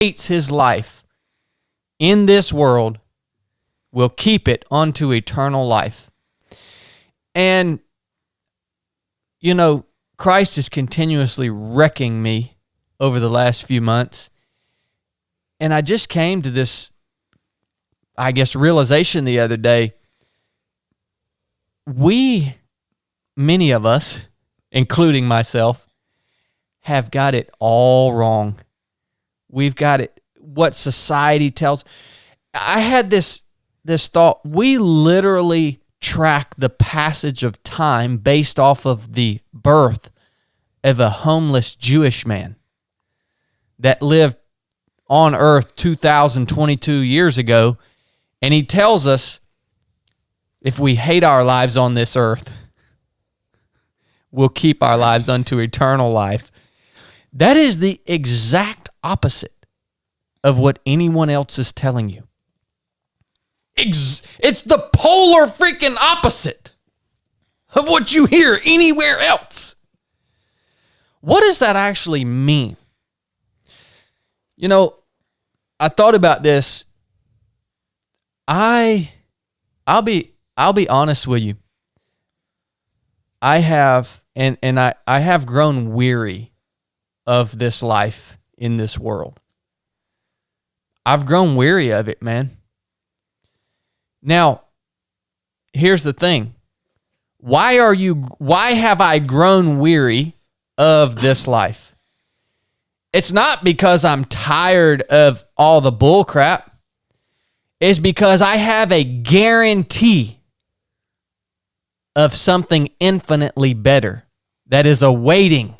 hates his life in this world will keep it unto eternal life. And, you know, Christ is continuously wrecking me over the last few months. And I just came to this, I guess, realization the other day. Many of us, including myself, have got it all wrong. We've got it, what society tells. I had this thought, we literally track the passage of time based off of the birth of a homeless Jewish man that lived on earth 2,022 years ago. And he tells us if we hate our lives on this earth, we'll keep our lives unto eternal life. That is the exact opposite of what anyone else is telling you. It's the polar freaking opposite of what you hear anywhere else. What does that actually mean? You know, I thought about this. I'll be honest with you. I have grown weary of this life in this world. I've grown weary of it, man. Now, here's the thing. Why have I grown weary of this life? It's not because I'm tired of all the bull crap. It's because I have a guarantee of something infinitely better that is awaiting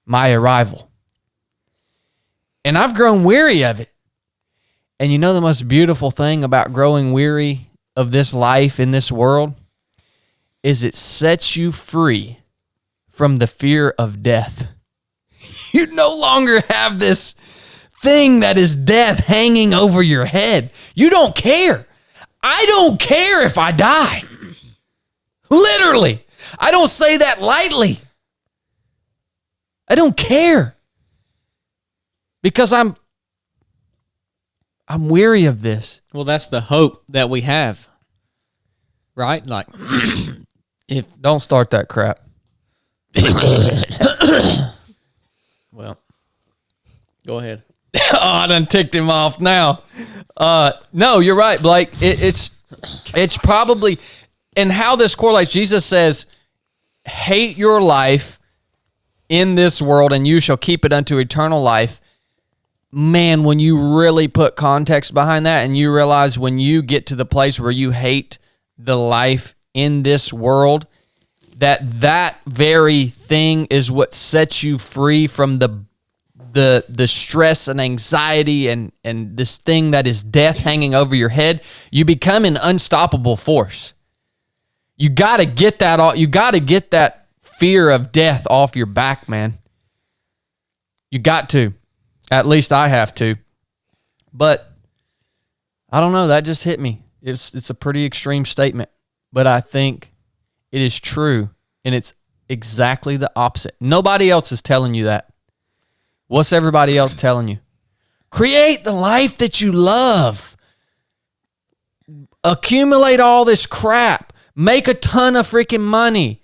my arrival. And I've grown weary of it. And you know the most beautiful thing about growing weary of this life in this world is it sets you free from the fear of death. You no longer have this thing that is death hanging over your head. You don't care. I don't care if I die. Literally. I don't say that lightly. I don't care. Because I'm weary of this. Well, that's the hope that we have. Right? Like, don't start that crap. Well, go ahead. Oh, I done ticked him off now. No, you're right, Blake. It's probably, and how this correlates, Jesus says, hate your life in this world and you shall keep it unto eternal life. Man, when you really put context behind that and you realize when you get to the place where you hate the life in this world, that very thing is what sets you free from the stress and anxiety and this thing that is death hanging over your head. You become an unstoppable force. You got to get that off. You got to get that fear of death off your back, man. You got to. At least I have to. But I don't know, that just hit me. It's a pretty extreme statement, but I think it is true, and it's exactly the opposite. Nobody else is telling you that. What's everybody else telling you? Create the life that you love. Accumulate all this crap. Make a ton of freaking money.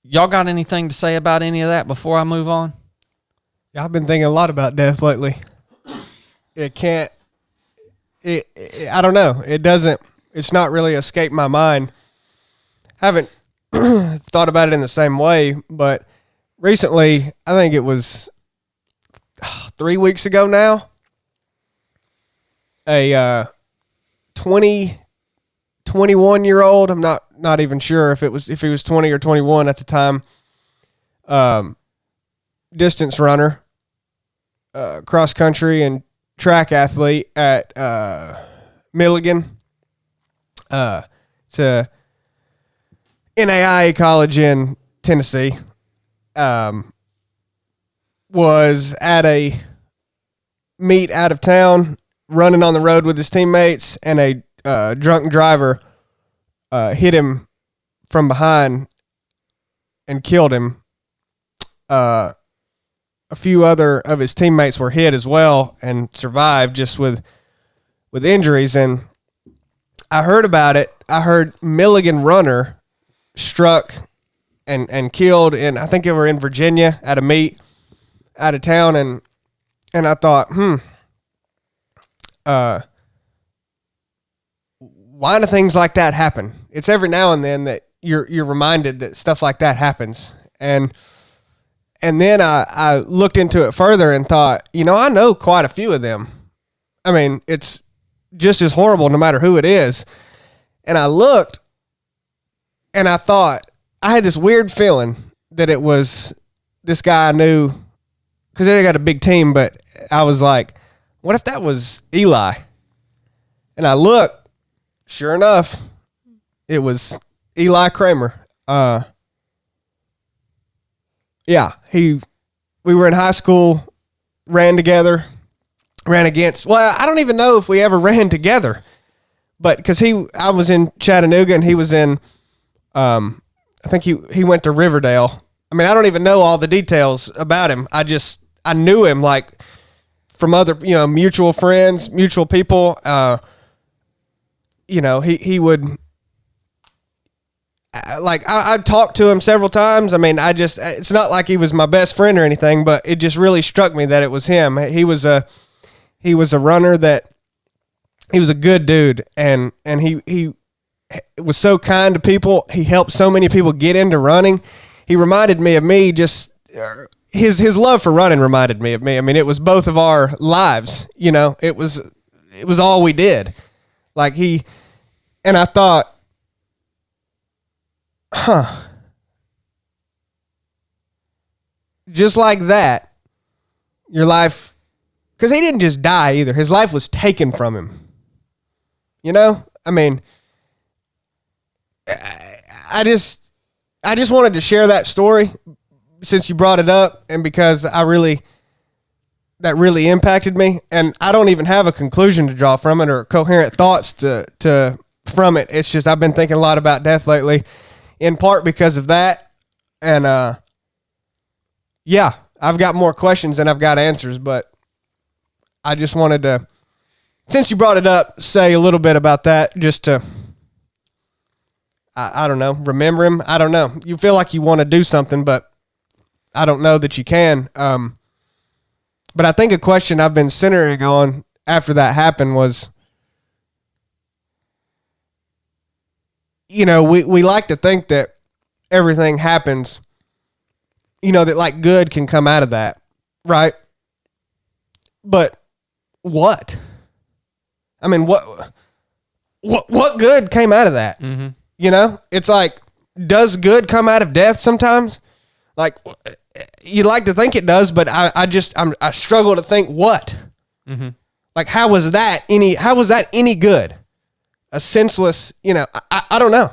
Y'all got anything to say about any of that before I move on? Yeah, I've been thinking a lot about death lately. I don't know. It's not really escaped my mind. Haven't thought about it in the same way, but recently, I think it was 3 weeks ago now, a 21-year-old, I'm not even sure if he was 20 or 21 at the time, distance runner, cross country and track athlete at Milligan, to NAIA college in Tennessee, was at a meet out of town, running on the road with his teammates, and a drunk driver hit him from behind and killed him. a few other of his teammates were hit as well and survived just with injuries. And I heard about it. I heard Milligan runner struck and killed in, I think they were in Virginia at a meet out of town. And I thought, why do things like that happen? It's every now and then that you're reminded that stuff like that happens. And then I looked into it further and thought, I know quite a few of them. I mean, it's just as horrible no matter who it is. And I looked and I thought, I had this weird feeling that it was this guy I knew, because they got a big team, but I was like, what if that was Eli? And I looked, sure enough, it was Eli Kramer. Yeah, we were in high school, ran together, ran against, well, I don't even know if we ever ran together, but because I was in Chattanooga and he was in, I think he went to Riverdale. I mean, I don't even know all the details about him. I knew him like from other, mutual friends, mutual people. He would, like, I talked to him several times. I mean, it's not like he was my best friend or anything, but it just really struck me that it was him. He was a runner he was a good dude. And he was so kind to people. He helped so many people get into running. He reminded me of me, just his love for running reminded me of me. I mean, it was both of our lives, it was all we did. Like and I thought, just like that, your life, because he didn't just die either. His life was taken from him. I mean, I just wanted to share that story since you brought it up, and because that really impacted me. And I don't even have a conclusion to draw from it or coherent thoughts from it. It's just, I've been thinking a lot about death lately, in part because of that. And, yeah, I've got more questions than I've got answers, but I just wanted to, since you brought it up, say a little bit about that, just to, I don't know, remember him. I don't know. You feel like you want to do something, but I don't know that you can. But I think a question I've been centering on after that happened was, we like to think that everything happens, that like good can come out of that, right? But what? I mean, what good came out of that? Mm-hmm. It's like, does good come out of death sometimes? Like, you'd like to think it does, but I struggle to think what. Mm-hmm. Like, how was that any good? A senseless, I don't know.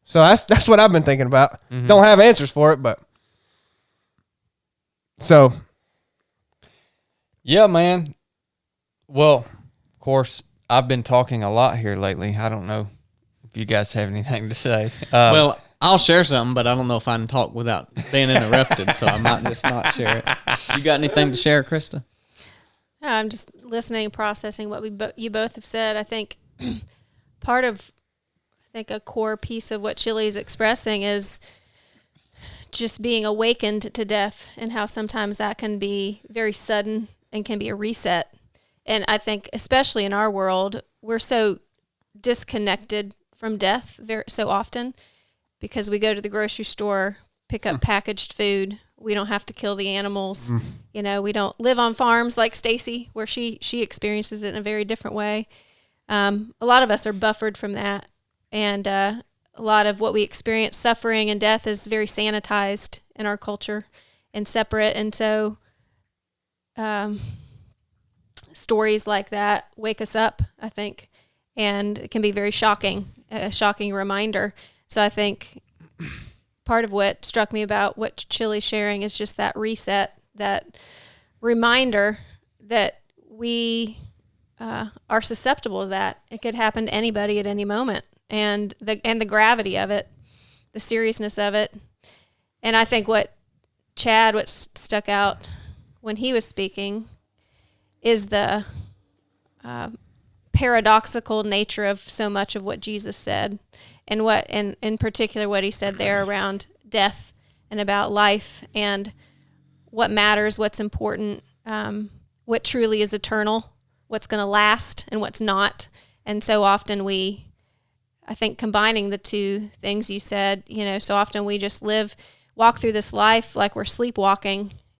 So that's what I've been thinking about. Mm-hmm. Don't have answers for it, but so. Yeah, man. Well, of course, I've been talking a lot here lately. I don't know if you guys have anything to say. Well, I'll share something, but I don't know if I can talk without being interrupted, so I might just not share it. You got anything to share, Krista? I'm just listening, processing what you both have said. I think part of, a core piece of what Chili is expressing is just being awakened to death, and how sometimes that can be very sudden and can be a reset. And I think, especially in our world, we're so disconnected from death so often, because we go to the grocery store, pick up packaged food. We don't have to kill the animals. We don't live on farms like Stacy, where she experiences it in a very different way. A lot of us are buffered from that. And a lot of what we experience, suffering and death, is very sanitized in our culture and separate. And so stories like that wake us up, I think, and it can be very shocking, a shocking reminder. So I think part of what struck me about what Chili's sharing is just that reset, that reminder that we are susceptible to that. It could happen to anybody at any moment, and the gravity of it, the seriousness of it. And I think what stuck out when he was speaking is the paradoxical nature of so much of what Jesus said, and what, and in particular, what he said there around death and about life and what matters, what's important, what truly is eternal, what's going to last and what's not. And so often I think combining the two things you said, so often we just walk through this life like we're sleepwalking